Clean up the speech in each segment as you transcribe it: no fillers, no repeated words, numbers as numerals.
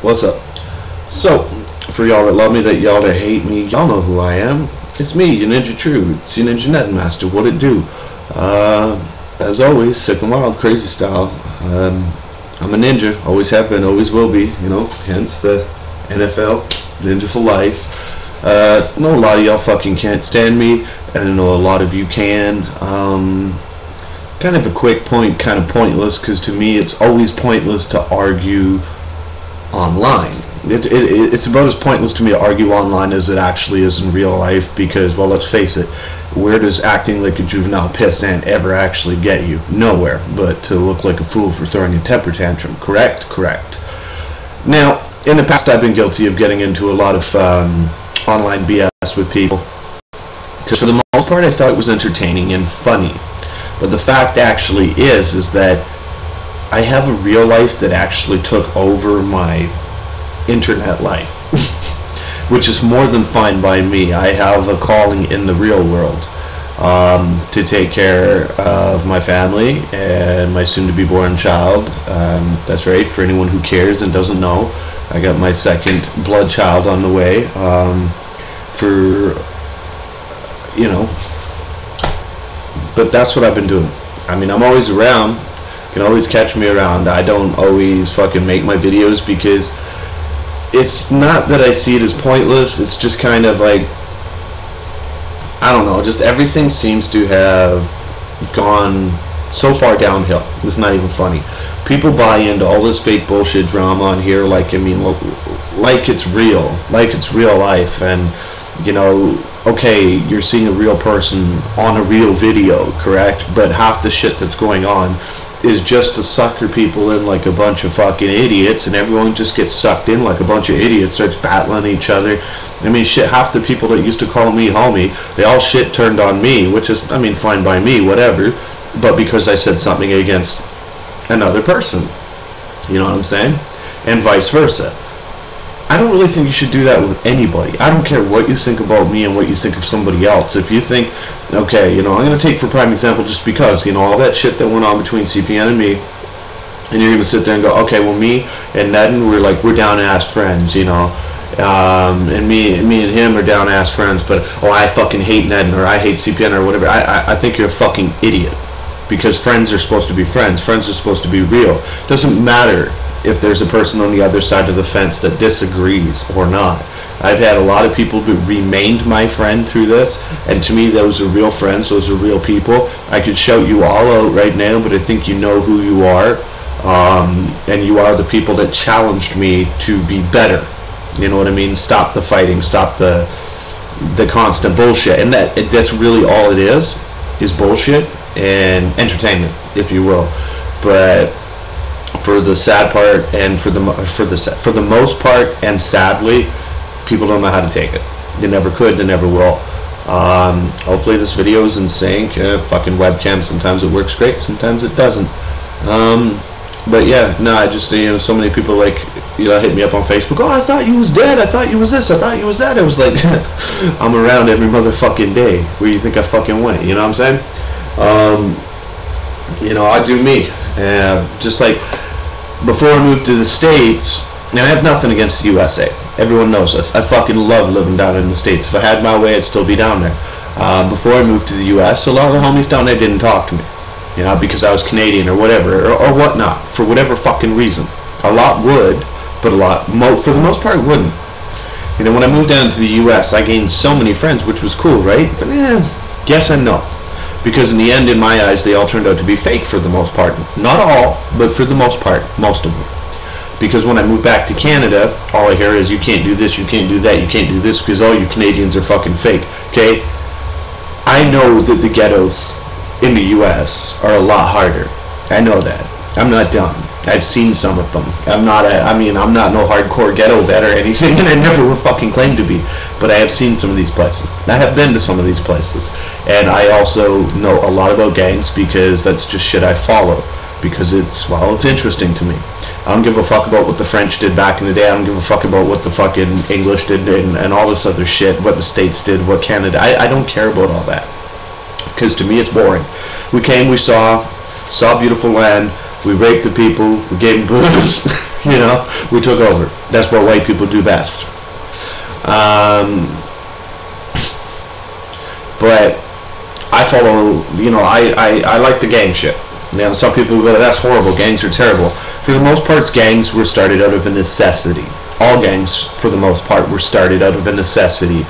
What's up? So, for y'all that love me, that y'all that hate me, y'all know who I am. It's me, your Ninja True. It's your Ninja Net Master. What it do? As always, sick and wild, crazy style. I'm a ninja. Always have been, always will be. You know, hence the NFL, Ninja for life. I know a lot of y'all fucking can't stand me, and I know a lot of you can. Kind of a quick point, kind of pointless, because to me it's always pointless to argue online. It's about as pointless to me to argue online as it actually is in real life, because, well, let's face it, where does acting like a juvenile pissant ever actually get you? Nowhere, but to look like a fool for throwing a temper tantrum. Correct? Correct. Now, in the past I've been guilty of getting into a lot of online BS with people, because for the most part I thought it was entertaining and funny. But the fact actually is that I have a real life that actually took over my internet life, which is more than fine by me. I have a calling in the real world to take care of my family and my soon-to-be-born child. That's right, for anyone who cares and doesn't know, I got my second blood child on the way. But that's what I've been doing. I mean, I'm always around. You can always catch me around. I don't always fucking make my videos because it's not that I see it as pointless. It's just kind of like, I don't know, just everything seems to have gone so far downhill. It's not even funny. People buy into all this fake bullshit drama on here, like, I mean, like it's real, like it's real life. And, you know, okay, you're seeing a real person on a real video, correct? But half the shit that's going on is just to sucker people in like a bunch of fucking idiots, and everyone just gets sucked in like a bunch of idiots, starts battling each other. I mean, shit, half the people that used to call me homie, they all shit turned on me, which is, I mean, fine by me, whatever, but because I said something against another person, you know what I'm saying? And vice versa. I don't really think you should do that with anybody. I don't care what you think about me and what you think of somebody else. If you think, okay, you know, I'm going to take for prime example just because, you know, all that shit that went on between CPN and me, and you're going to sit there and go, okay, well, me and Nedden, we're down-ass friends, you know, and me and him are down-ass friends, but, oh, I fucking hate Nedden, or I hate CPN, or whatever. I think you're a fucking idiot, because friends are supposed to be friends. Friends are supposed to be real. It doesn't matter if there's a person on the other side of the fence that disagrees or not. I've had a lot of people who remained my friend through this, and to me those are real friends, those are real people. I could shout you all out right now, but I think you know who you are, and you are the people that challenged me to be better. You know what I mean? Stop the fighting, stop the constant bullshit, and that's really all it is bullshit and entertainment, if you will. But for the sad part, and for the most part, and sadly, people don't know how to take it. They never could, they never will. Hopefully this video is in sync. Fucking webcam, sometimes it works great, sometimes it doesn't. But yeah, no, I just, you know, so many people, like, you know, hit me up on Facebook. Oh, I thought you was dead. I thought you was this. I thought you was that. I was like, I'm around every motherfucking day. Where you think I fucking went? You know what I'm saying? You know, I do me. Just like before I moved to the States, and I have nothing against the USA. Everyone knows this. I fucking love living down in the States. If I had my way, I'd still be down there. Before I moved to the US, a lot of the homies down there didn't talk to me. You know, because I was Canadian or whatever, or whatnot, for whatever fucking reason. A lot would, but a lot, for the most part, wouldn't. You know, when I moved down to the US, I gained so many friends, which was cool, right? But yes and no. Because in the end, in my eyes, they all turned out to be fake for the most part. Not all, but for the most part, most of them. Because when I moved back to Canada, all I hear is, you can't do this, you can't do that, you can't do this, because all you Canadians are fucking fake, okay? I know that the ghettos in the US are a lot harder. I know that. I'm not dumb. I've seen some of them. I'm not no hardcore ghetto vet or anything, and I never will fucking claim to be. But I have seen some of these places. I have been to some of these places. And I also know a lot about gangs, because that's just shit I follow. Because it's interesting to me. I don't give a fuck about what the French did back in the day. I don't give a fuck about what the fucking English did and all this other shit. What the States did, what Canada. I don't care about all that. Because to me it's boring. We came, we saw beautiful land, we raped the people, we gave them booze, You know, we took over. That's what white people do best. But I follow, you know, I like the gang shit. You know, some people go, that's horrible, gangs are terrible. For the most part, gangs were started out of a necessity. All gangs, for the most part, were started out of a necessity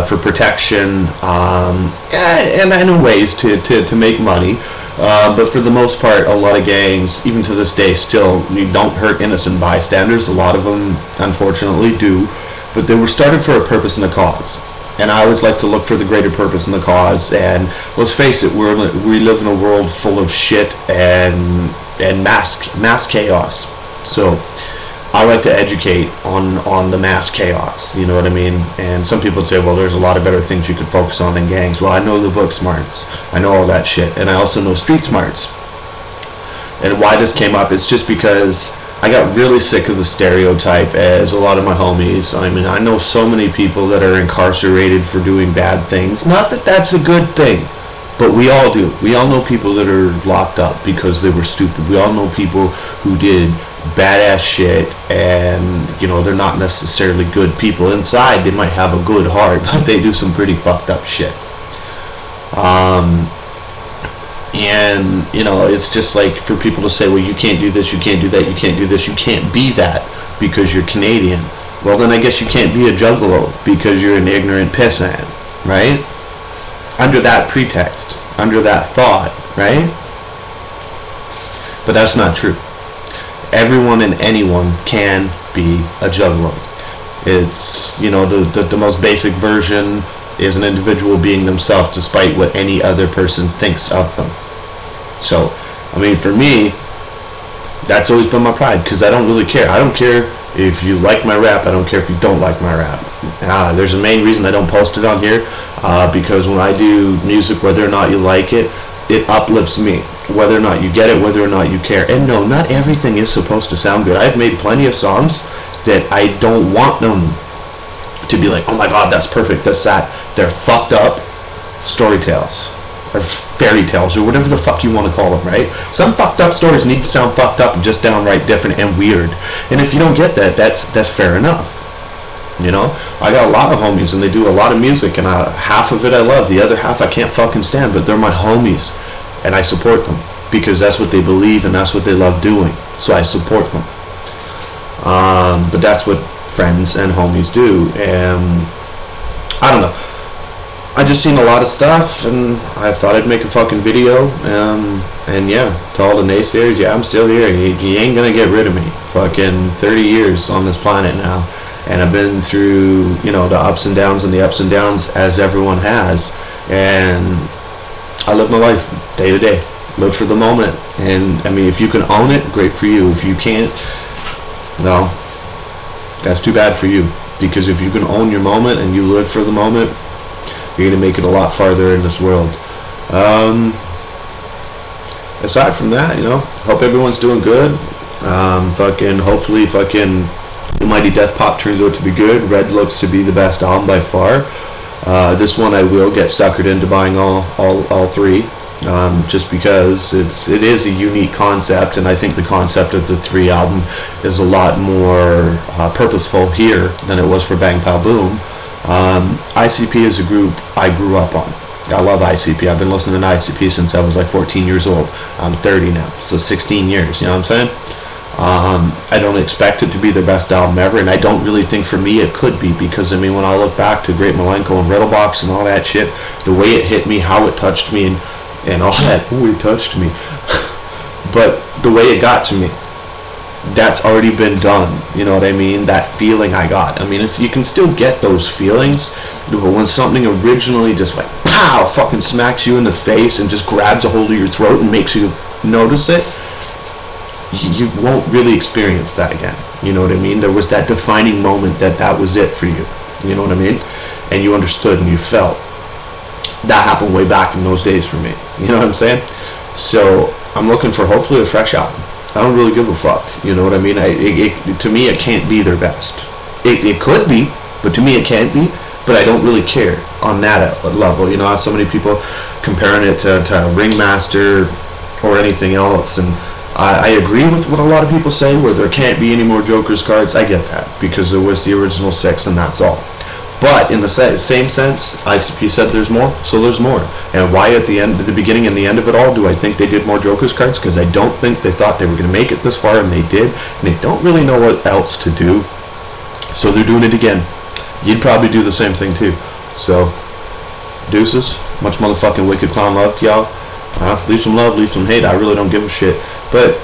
for protection and in ways to make money. But for the most part, a lot of gangs, even to this day, still don't hurt innocent bystanders. A lot of them, unfortunately, do. But they were started for a purpose and a cause. And I always like to look for the greater purpose and the cause. And let's face it, we live in a world full of shit and mass chaos. So I like to educate on the mass chaos, you know what I mean? And some people say, well, there's a lot of better things you could focus on than gangs. Well, I know the book smarts. I know all that shit. And I also know street smarts. And why this came up, it's just because I got really sick of the stereotype, as a lot of my homies. I mean, I know so many people that are incarcerated for doing bad things. Not that that's a good thing, but we all do. We all know people that are locked up because they were stupid. We all know people who did badass shit, and, you know, they're not necessarily good people. Inside, they might have a good heart, but they do some pretty fucked up shit. And, you know, it's just like for people to say, well, you can't do this, you can't do that, you can't do this, you can't be that because you're Canadian. Well, then I guess you can't be a juggalo because you're an ignorant pissant, right? Under that pretext, under that thought, right? But that's not true. Everyone and anyone can be a juggalo. It's, you know, the most basic version is an individual being themselves despite what any other person thinks of them. So, I mean, for me, that's always been my pride, because I don't really care. I don't care if you like my rap. I don't care if you don't like my rap. There's a main reason I don't post it on here, because when I do music, whether or not you like it, it uplifts me. Whether or not you get it, whether or not you care. And no, not everything is supposed to sound good. I've made plenty of songs that I don't want them to be like, oh my god, that's perfect, that's that. They're fucked up story tales, or fairy tales, or whatever the fuck you want to call them, right? Some fucked up stories need to sound fucked up and just downright different and weird. And if you don't get that, that's fair enough. You know, I got a lot of homies and they do a lot of music, and half of it I love, the other half I can't fucking stand, but they're my homies and I support them because that's what they believe and that's what they love doing. So I support them. But that's what friends and homies do. And I don't know, I just seen a lot of stuff and I thought I'd make a fucking video. And yeah, to all the naysayers, yeah, I'm still here. You ain't gonna get rid of me. Fucking 30 years on this planet now, and I've been through, you know, the ups and downs and the ups and downs as everyone has, and I live my life day to day, live for the moment. And I mean, if you can own it, great for you. If you can't, no, that's too bad for you, because if you can own your moment and you live for the moment, you're gonna make it a lot farther in this world. Aside from that, you know, hope everyone's doing good. Hopefully the Mighty Death Pop turns out to be good. Red looks to be the best album by far. This one I will get suckered into buying all three, just because it is a unique concept, and I think the concept of the 3 album is a lot more purposeful here than it was for Bang Pow Boom. ICP is a group I grew up on. I love ICP. I've been listening to ICP since I was like 14 years old. I'm 30 now, so 16 years, you know what I'm saying? I don't expect it to be their best album ever, and I don't really think for me it could be, because I mean, when I look back to Great Milenko and Riddlebox and all that shit, the way it hit me, how it touched me, and all that, oh, it touched me, but the way it got to me, that's already been done, you know what I mean? That feeling I got, I mean, you can still get those feelings, but when something originally just like, pow, fucking smacks you in the face and just grabs a hold of your throat and makes you notice it, you won't really experience that again, you know what I mean? There was that defining moment that was it for you, you know what I mean? And you understood and you felt. That happened way back in those days for me, you know what I'm saying? So I'm looking for hopefully a fresh album. I don't really give a fuck, you know what I mean? To me, it can't be their best. It could be, but to me it can't be. But I don't really care on that level. You know, so many people comparing it to Ringmaster or anything else, and I agree with what a lot of people say, where there can't be any more Joker's cards. I get that, because there was the original 6 and that's all. But in the same sense, ICP said there's more, so there's more. And why at the beginning and the end of it all do I think they did more Joker's cards? Because I don't think they thought they were going to make it this far, and they did. And they don't really know what else to do, so they're doing it again. You'd probably do the same thing too. So, deuces. Much motherfucking wicked clown love to y'all. Leave some love, leave some hate. I really don't give a shit. But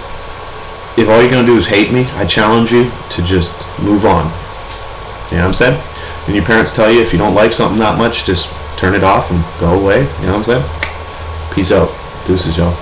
if all you're going to do is hate me, I challenge you to just move on. You know what I'm saying? When your parents tell you if you don't like something that much, just turn it off and go away. You know what I'm saying? Peace out. Deuces, y'all.